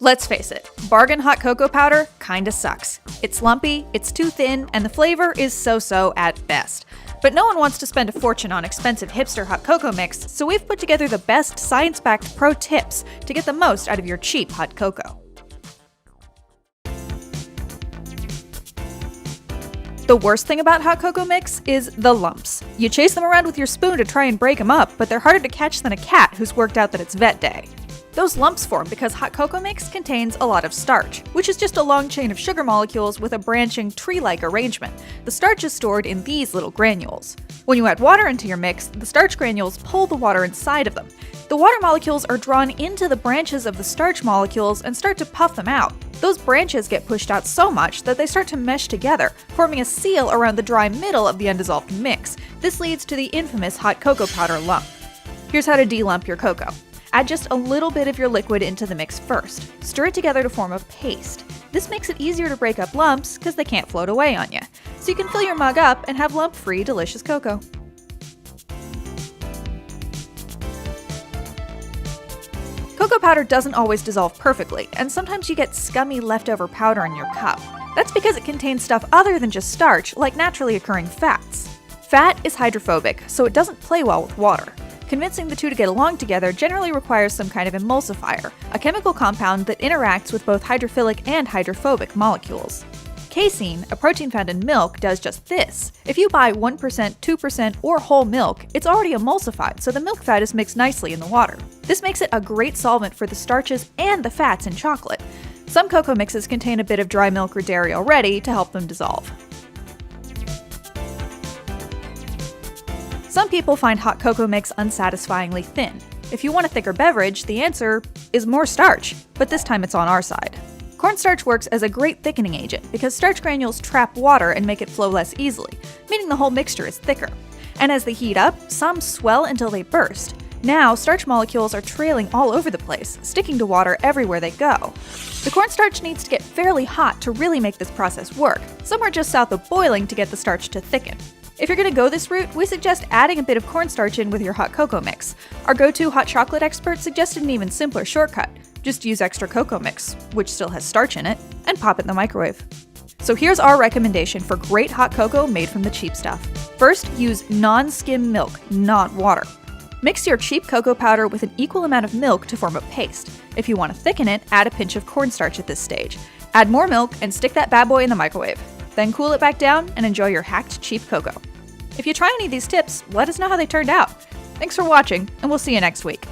Let's face it, bargain hot cocoa powder kinda sucks. It's lumpy, it's too thin, and the flavor is so-so at best. But no one wants to spend a fortune on expensive hipster hot cocoa mix, so we've put together the best science-backed pro tips to get the most out of your cheap hot cocoa. The worst thing about hot cocoa mix is the lumps. You chase them around with your spoon to try and break them up, but they're harder to catch than a cat who's worked out that it's vet day. Those lumps form because hot cocoa mix contains a lot of starch, which is just a long chain of sugar molecules with a branching tree-like arrangement. The starch is stored in these little granules. When you add water into your mix, the starch granules pull the water inside of them. The water molecules are drawn into the branches of the starch molecules and start to puff them out. Those branches get pushed out so much that they start to mesh together, forming a seal around the dry middle of the undissolved mix. This leads to the infamous hot cocoa powder lump. Here's how to delump your cocoa. Add just a little bit of your liquid into the mix first. Stir it together to form a paste. This makes it easier to break up lumps because they can't float away on you. So you can fill your mug up and have lump-free, delicious cocoa. Cocoa powder doesn't always dissolve perfectly, and sometimes you get scummy leftover powder in your cup. That's because it contains stuff other than just starch, like naturally occurring fats. Fat is hydrophobic, so it doesn't play well with water. Convincing the two to get along together generally requires some kind of emulsifier, a chemical compound that interacts with both hydrophilic and hydrophobic molecules. Casein, a protein found in milk, does just this. If you buy 1%, 2%, or whole milk, it's already emulsified, so the milk fat is mixed nicely in the water. This makes it a great solvent for the starches and the fats in chocolate. Some cocoa mixes contain a bit of dry milk or dairy already to help them dissolve. Some people find hot cocoa mix unsatisfyingly thin. If you want a thicker beverage, the answer is more starch, but this time it's on our side. Cornstarch works as a great thickening agent because starch granules trap water and make it flow less easily, meaning the whole mixture is thicker. And as they heat up, some swell until they burst. Now, starch molecules are trailing all over the place, sticking to water everywhere they go. The cornstarch needs to get fairly hot to really make this process work, somewhere just south of boiling to get the starch to thicken. If you're going to go this route, we suggest adding a bit of cornstarch in with your hot cocoa mix. Our go-to hot chocolate expert suggested an even simpler shortcut. Just use extra cocoa mix, which still has starch in it, and pop it in the microwave. So here's our recommendation for great hot cocoa made from the cheap stuff. First, use non-skim milk, not water. Mix your cheap cocoa powder with an equal amount of milk to form a paste. If you want to thicken it, add a pinch of cornstarch at this stage. Add more milk and stick that bad boy in the microwave. Then cool it back down and enjoy your hacked cheap cocoa. If you try any of these tips, let us know how they turned out. Thanks for watching, and we'll see you next week.